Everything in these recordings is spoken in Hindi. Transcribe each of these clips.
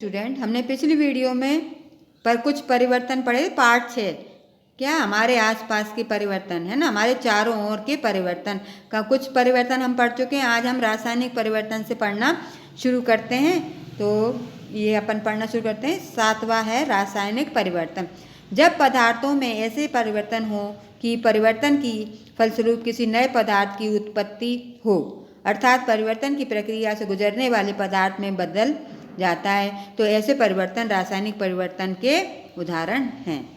स्टूडेंट, हमने पिछली वीडियो में पर कुछ परिवर्तन पढ़े, पार्ट 6। क्या हमारे आसपास के परिवर्तन है ना, हमारे चारों ओर के परिवर्तन का कुछ परिवर्तन हम पढ़ चुके हैं। आज हम रासायनिक परिवर्तन से पढ़ना शुरू करते हैं। तो ये अपन पढ़ना शुरू करते हैं। 7वां है रासायनिक परिवर्तन। जब पदार्थों में ऐसे परिवर्तन हो कि परिवर्तन की फलस्वरूप किसी नए पदार्थ की उत्पत्ति हो, अर्थात परिवर्तन की प्रक्रिया से गुजरने वाले पदार्थ में बदल जाता है, तो ऐसे परिवर्तन रासायनिक परिवर्तन के उदाहरण हैं।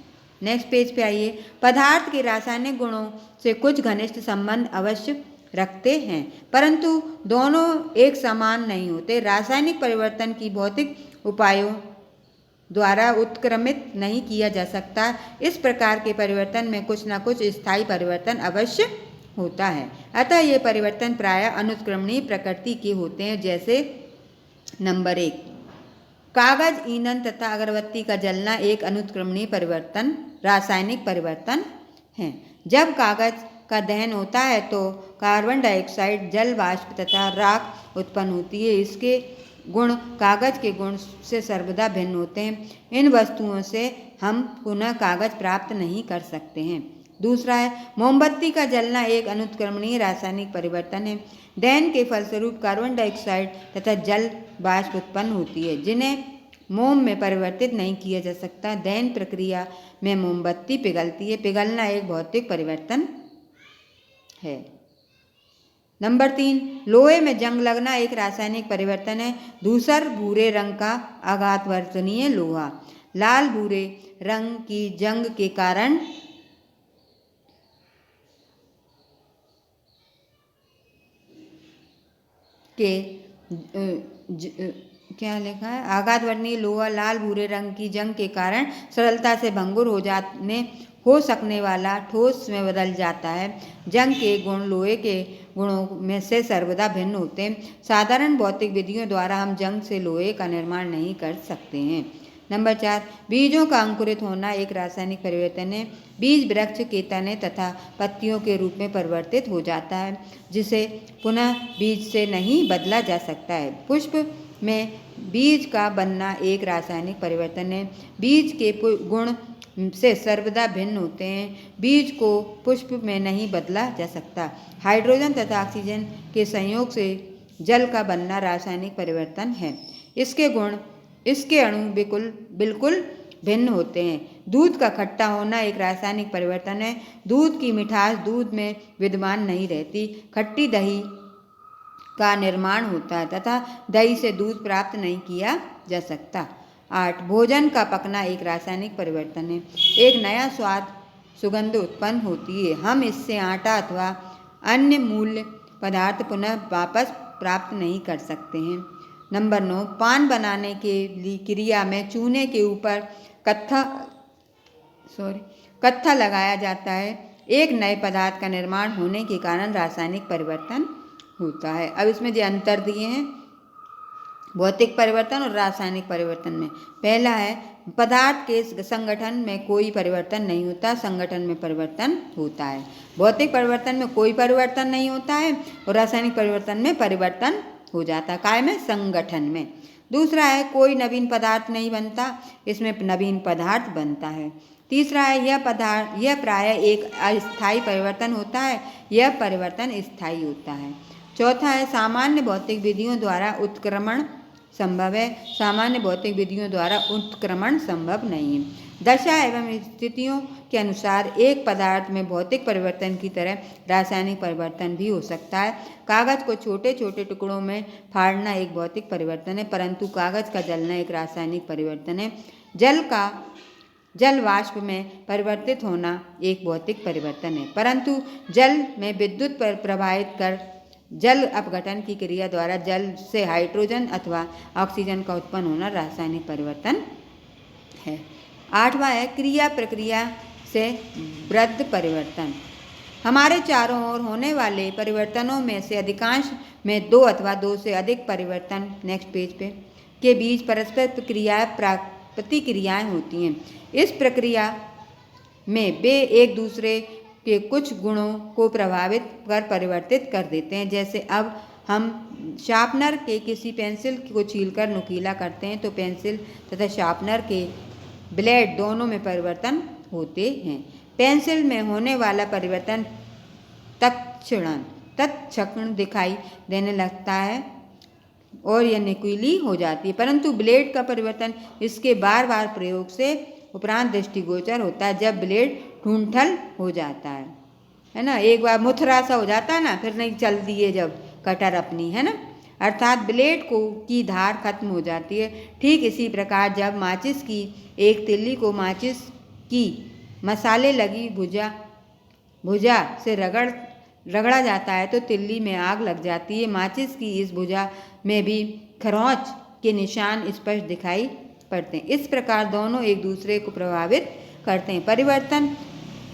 नेक्स्ट पेज पे आइए। पदार्थ के रासायनिक गुणों से कुछ घनिष्ठ संबंध अवश्य रखते हैं, परंतु दोनों एक समान नहीं होते। रासायनिक परिवर्तन की भौतिक उपायों द्वारा उत्क्रमित नहीं किया जा सकता। इस प्रकार के परिवर्तन में कुछ न कुछ स्थायी परिवर्तन अवश्य होता है, अतः ये परिवर्तन प्रायः अनुत्क्रमणीय प्रकृति के होते हैं। जैसे नंबर 1, कागज, ईंधन तथा अगरबत्ती का जलना एक अनुत्क्रमणीय परिवर्तन, रासायनिक परिवर्तन है। जब कागज का दहन होता है तो कार्बन डाइऑक्साइड, जल वाष्प तथा राख उत्पन्न होती है। इसके गुण कागज के गुण से सर्वदा भिन्न होते हैं। इन वस्तुओं से हम पुनः कागज प्राप्त नहीं कर सकते हैं। दूसरा है मोमबत्ती का जलना एक अनुत्क्रमणीय रासायनिक परिवर्तन है। दहन के फलस्वरूप कार्बन डाइऑक्साइड तथा जल वाष्प उत्पन्न होती है, जिन्हें मोम में परिवर्तित नहीं किया जा सकता। दहन प्रक्रिया में मोमबत्ती पिघलती है। पिघलना एक भौतिक परिवर्तन है। नंबर 3, लोहे में जंग लगना एक रासायनिक परिवर्तन है। धूसर भूरे रंग का आघातवर्धनीय लोहा लाल भूरे रंग की जंग के कारण क्या लिखा है, आघातवर्णीय लोहा लाल भूरे रंग की जंग के कारण सरलता से भंगुर हो सकने वाला ठोस में बदल जाता है। जंग के गुण लोहे के गुणों में से सर्वदा भिन्न होते हैं। साधारण भौतिक विधियों द्वारा हम जंग से लोहे का निर्माण नहीं कर सकते हैं। नंबर 4, बीजों का अंकुरित होना एक रासायनिक परिवर्तन है। बीज वृक्ष के तने तथा पत्तियों के रूप में परिवर्तित हो जाता है, जिसे पुनः बीज से नहीं बदला जा सकता है। पुष्प में बीज का बनना एक रासायनिक परिवर्तन है। बीज के गुण से सर्वदा भिन्न होते हैं। बीज को पुष्प में नहीं बदला जा सकता। हाइड्रोजन तथा ऑक्सीजन के संयोग से जल का बनना रासायनिक परिवर्तन है। इसके अणु बिल्कुल भिन्न होते हैं। दूध का खट्टा होना एक रासायनिक परिवर्तन है। दूध की मिठास दूध में विद्यमान नहीं रहती। खट्टी दही का निर्माण होता है तथा दही से दूध प्राप्त नहीं किया जा सकता। 8, भोजन का पकना एक रासायनिक परिवर्तन है। एक नया स्वाद सुगंध उत्पन्न होती है। हम इससे आटा अथवा अन्य मूल्य पदार्थ पुनः वापस प्राप्त नहीं कर सकते हैं। नंबर 9, पान बनाने के लिए क्रिया में चूने के ऊपर कत्था लगाया जाता है। एक नए पदार्थ का निर्माण होने के कारण रासायनिक परिवर्तन होता है। अब इसमें जो अंतर दिए हैं भौतिक परिवर्तन और रासायनिक परिवर्तन में, पहला है पदार्थ के संगठन में कोई परिवर्तन नहीं होता, संगठन में परिवर्तन होता है। भौतिक परिवर्तन में कोई परिवर्तन नहीं होता है और रासायनिक परिवर्तन में परिवर्तन हो जाता है। काय में? संगठन में। दूसरा है कोई नवीन पदार्थ नहीं बनता, इसमें नवीन पदार्थ बनता है। तीसरा है यह प्रायः एक अस्थायी परिवर्तन होता है, यह परिवर्तन स्थायी होता है। चौथा है सामान्य भौतिक विधियों द्वारा उत्क्रमण संभव है, सामान्य भौतिक विधियों द्वारा उत्क्रमण संभव नहीं है। दशा एवं स्थितियों के अनुसार एक पदार्थ में भौतिक परिवर्तन की तरह रासायनिक परिवर्तन भी हो सकता है। कागज को छोटे छोटे टुकड़ों में फाड़ना एक भौतिक परिवर्तन है, परंतु कागज का जलना एक रासायनिक परिवर्तन है। जल वाष्प में परिवर्तित होना एक भौतिक परिवर्तन है, परंतु जल में विद्युत पर प्रभावित कर जल अपघटन की क्रिया द्वारा जल से हाइड्रोजन अथवा ऑक्सीजन का उत्पन्न होना रासायनिक परिवर्तन है। 8वां है क्रिया प्रक्रिया से वृद्ध परिवर्तन। हमारे चारों ओर होने वाले परिवर्तनों में से अधिकांश में 2 अथवा 2 से अधिक परिवर्तन नेक्स्ट पेज पे के बीच परस्पर प्रतिक्रियाएं होती हैं। इस प्रक्रिया में वे एक दूसरे के कुछ गुणों को प्रभावित कर परिवर्तित कर देते हैं। जैसे अब हम शार्पनर के किसी पेंसिल को छीलकर नुकीला करते हैं तो पेंसिल तथा शार्पनर के ब्लेड दोनों में परिवर्तन होते हैं। पेंसिल में होने वाला परिवर्तन तत्क्षण दिखाई देने लगता है और यह नुकीली हो जाती है, परंतु ब्लेड का परिवर्तन इसके बार बार प्रयोग से उपरांत दृष्टिगोचर होता है, जब ब्लेड ठूंठल हो जाता है ना। एक बार मुथरा सा हो जाता है ना, फिर नहीं चलती है जब कटर अपनी, है ना, अर्थात ब्लेड की धार खत्म हो जाती है। ठीक इसी प्रकार जब माचिस की एक तिल्ली को माचिस की मसाले लगी भुजा से रगड़ा जाता है तो तिल्ली में आग लग जाती है। माचिस की इस भुजा में भी खरोंच के निशान स्पष्ट दिखाई पड़ते हैं। इस प्रकार दोनों एक दूसरे को प्रभावित करते हैं। परिवर्तन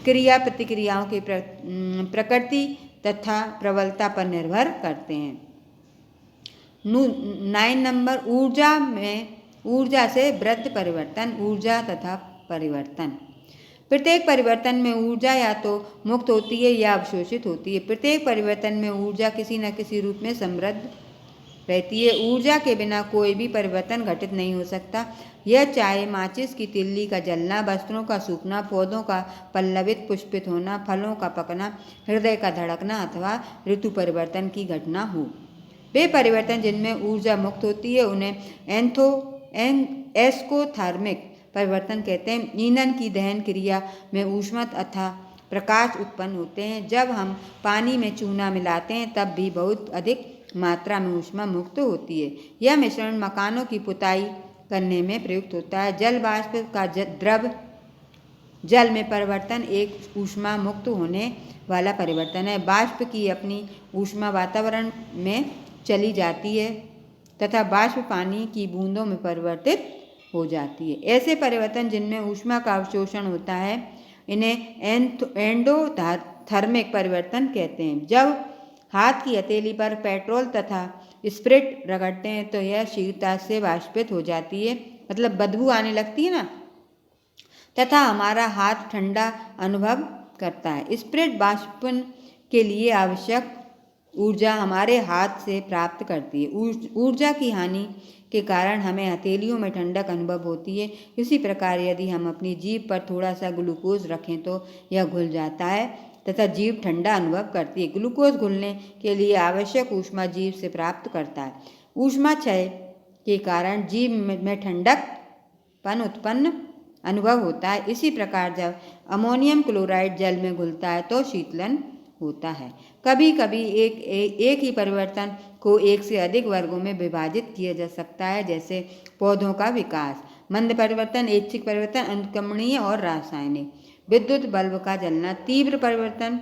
क्रिया प्रतिक्रियाओं की प्रकृति तथा प्रबलता पर निर्भर करते हैं। 9 नंबर, ऊर्जा से वृत्त परिवर्तन, ऊर्जा तथा परिवर्तन। प्रत्येक परिवर्तन में ऊर्जा या तो मुक्त होती है या अवशोषित होती है। प्रत्येक परिवर्तन में ऊर्जा किसी न किसी रूप में समृद्ध रहती है। ऊर्जा के बिना कोई भी परिवर्तन घटित नहीं हो सकता। यह चाहे माचिस की तिल्ली का जलना, वस्त्रों का सूखना, पौधों का पल्लवित पुष्पित होना, फलों का पकना, हृदय का धड़कना अथवा ऋतु परिवर्तन की घटना हो। वे परिवर्तन जिनमें ऊर्जा मुक्त होती है उन्हें एस्कोथर्मिक परिवर्तन कहते हैं। ईंधन की दहन क्रिया में ऊष्मा तथा प्रकाश उत्पन्न होते हैं। जब हम पानी में चूना मिलाते हैं तब भी बहुत अधिक मात्रा में ऊष्मा मुक्त होती है। यह मिश्रण मकानों की पुताई करने में प्रयुक्त होता है। जल वाष्प का द्रव जल में परिवर्तन एक ऊष्मा मुक्त होने वाला परिवर्तन है। वाष्प की अपनी ऊष्मा वातावरण में चली जाती है तथा वाष्प पानी की बूंदों में परिवर्तित हो जाती है। ऐसे परिवर्तन जिनमें ऊष्मा का अवशोषण होता है इन्हें एंडोथर्मिक परिवर्तन कहते हैं। जब हाथ की हथेली पर पेट्रोल तथा स्प्रिट रगड़ते हैं तो यह शीघ्रता से वाष्पित हो जाती है, मतलब बदबू आने लगती है ना, तथा हमारा हाथ ठंडा अनुभव करता है। स्प्रिट वाष्पन के लिए आवश्यक ऊर्जा हमारे हाथ से प्राप्त करती है। ऊर्जा की हानि के कारण हमें हथेलियों में ठंडक अनुभव होती है। इसी प्रकार यदि हम अपनी जीभ पर थोड़ा सा ग्लूकोज रखें तो यह घुल जाता है तथा जीभ ठंडा अनुभव करती है। ग्लूकोज घुलने के लिए आवश्यक ऊष्मा जीभ से प्राप्त करता है। ऊष्मा क्षय के कारण जीभ में ठंडकपन उत्पन्न अनुभव होता है। इसी प्रकार जब अमोनियम क्लोराइड जल में घुलता है तो शीतलन होता है। कभी कभी एक ही परिवर्तन को एक से अधिक वर्गों में विभाजित किया जा सकता है, जैसे पौधों का विकास, मंद परिवर्तन, ऐच्छिक परिवर्तन, अनुक्रमणीय और रासायनिक। विद्युत बल्ब का जलना, तीव्र परिवर्तन,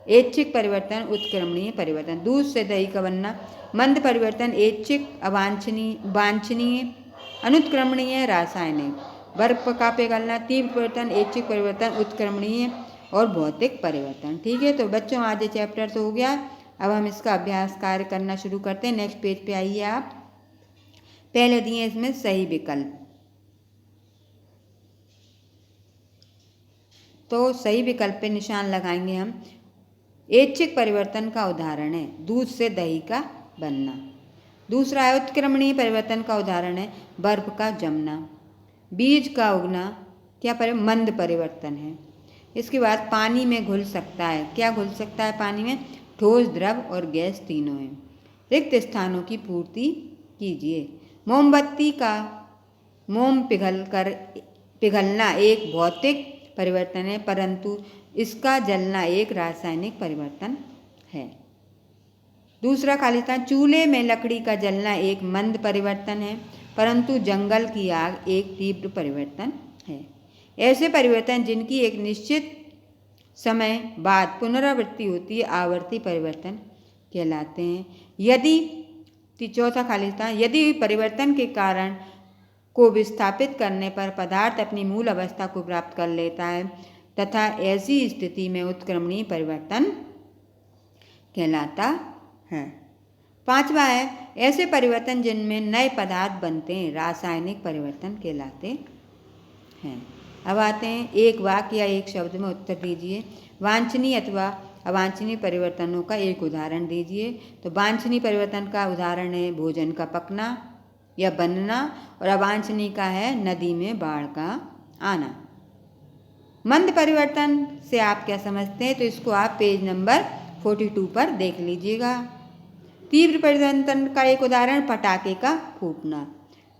ऐच्छिक परिवर्तन, उत्क्रमणीय परिवर्तन। दूध से दही का बनना, मंद परिवर्तन, ऐच्छिक, वांछनीय, अनुत्क्रमणीय, रासायनिक। बर्फ का पिघलना, तीव्र परिवर्तन, ऐच्छिक परिवर्तन, उत्क्रमणीय और भौतिक परिवर्तन। ठीक है, तो बच्चों आज ये चैप्टर तो हो गया। अब हम इसका अभ्यास कार्य करना शुरू करते हैं। नेक्स्ट पेज पे आइए आप। पहले दिए इसमें सही विकल्प, तो सही विकल्प पे निशान लगाएंगे हम। ऐच्छिक परिवर्तन का उदाहरण है दूध से दही का बनना। दूसरा है उत्क्रमणीय परिवर्तन का उदाहरण है बर्फ का जमना। बीज का उगना क्या मंद परिवर्तन है। इसके बाद पानी में घुल सकता है, क्या घुल सकता है पानी में, ठोस, द्रव और गैस तीनों हैं। रिक्त स्थानों की पूर्ति कीजिए। मोमबत्ती का मोम पिघलना एक भौतिक परिवर्तन है, परंतु इसका जलना एक रासायनिक परिवर्तन है। दूसरा खाली स्थान, चूल्हे में लकड़ी का जलना एक मंद परिवर्तन है, परंतु जंगल की आग एक तीव्र परिवर्तन है। ऐसे परिवर्तन जिनकी एक निश्चित समय बाद पुनरावृत्ति होती है आवर्ती परिवर्तन कहलाते हैं। चौथा खाली स्थान, यदि परिवर्तन के कारण को विस्थापित करने पर पदार्थ अपनी मूल अवस्था को प्राप्त कर लेता है तथा ऐसी स्थिति में उत्क्रमणीय परिवर्तन कहलाता है। पांचवा है ऐसे परिवर्तन जिनमें नए पदार्थ बनते हैं रासायनिक परिवर्तन कहलाते हैं। अब आते हैं एक वाक्य या एक शब्द में उत्तर दीजिए। वांछनीय अथवा अवांछनीय परिवर्तनों का एक उदाहरण दीजिए। तो वांछनीय परिवर्तन का उदाहरण है भोजन का पकना या बनना, और अवांछनीय का है नदी में बाढ़ का आना। मंद परिवर्तन से आप क्या समझते हैं, तो इसको आप पेज नंबर 42 पर देख लीजिएगा। तीव्र परिवर्तन का एक उदाहरण पटाखे का फूटना।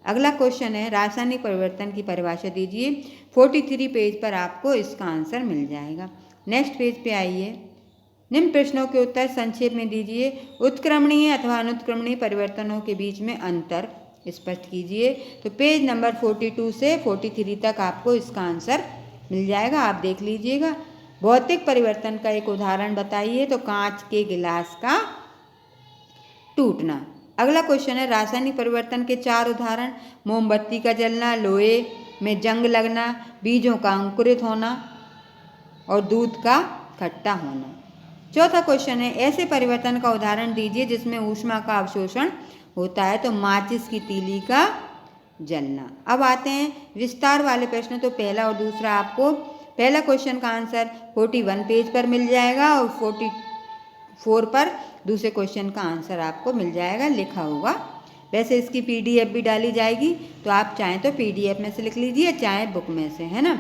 अगला क्वेश्चन है रासायनिक परिवर्तन की परिभाषा दीजिए। 43 पेज पर आपको इसका आंसर मिल जाएगा। नेक्स्ट पेज पे आइए। निम्न प्रश्नों के उत्तर संक्षेप में दीजिए। उत्क्रमणीय अथवा अनुत्क्रमणीय परिवर्तनों के बीच में अंतर स्पष्ट कीजिए। तो पेज नंबर 42 से 43 तक आपको इसका आंसर मिल जाएगा, आप देख लीजिएगा। भौतिक परिवर्तन का एक उदाहरण बताइए। तो कांच के गिलास का टूटना। अगला क्वेश्चन है रासायनिक परिवर्तन के 4 उदाहरण। मोमबत्ती का जलना, लोहे में जंग लगना, बीजों का अंकुरित होना और दूध का खट्टा होना। चौथा क्वेश्चन है ऐसे परिवर्तन का उदाहरण दीजिए जिसमें ऊष्मा का अवशोषण होता है। तो माचिस की तीली का जलना। अब आते हैं विस्तार वाले प्रश्न। तो पहला और दूसरा आपको पहला क्वेश्चन का आंसर 41 पेज पर मिल जाएगा और 44 पर दूसरे क्वेश्चन का आंसर आपको मिल जाएगा, लिखा होगा। वैसे इसकी PDF भी डाली जाएगी, तो आप चाहें तो PDF में से लिख लीजिए, चाहे बुक में से, है ना।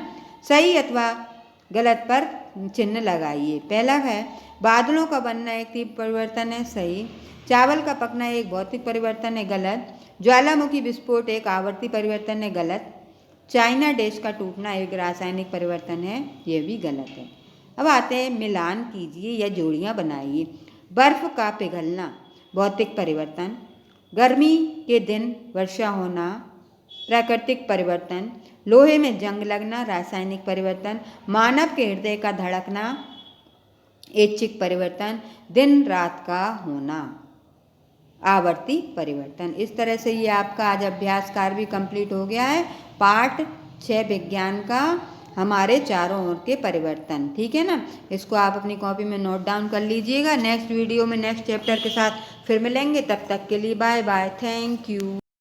सही अथवा गलत पर चिन्ह लगाइए। पहला है बादलों का बनना एक तीव्र परिवर्तन है, सही। चावल का पकना एक भौतिक परिवर्तन है, गलत। ज्वालामुखी विस्फोट एक आवर्ती परिवर्तन है, गलत। चाइना देश का टूटना एक रासायनिक परिवर्तन है, यह भी गलत है। अब आते हैं मिलान कीजिए या जोड़ियाँ बनाइए। बर्फ का पिघलना भौतिक परिवर्तन, गर्मी के दिन वर्षा होना प्राकृतिक परिवर्तन, लोहे में जंग लगना रासायनिक परिवर्तन, मानव के हृदय का धड़कना ऐच्छिक परिवर्तन, दिन रात का होना आवर्ती परिवर्तन। इस तरह से ये आपका आज अभ्यास कार्य भी कंप्लीट हो गया है। पार्ट 6 विज्ञान का हमारे चारों ओर के परिवर्तन, ठीक है ना। इसको आप अपनी कॉपी में नोट डाउन कर लीजिएगा। नेक्स्ट वीडियो में नेक्स्ट चैप्टर के साथ फिर मिलेंगे, तब तक के लिए बाय बाय, थैंक यू।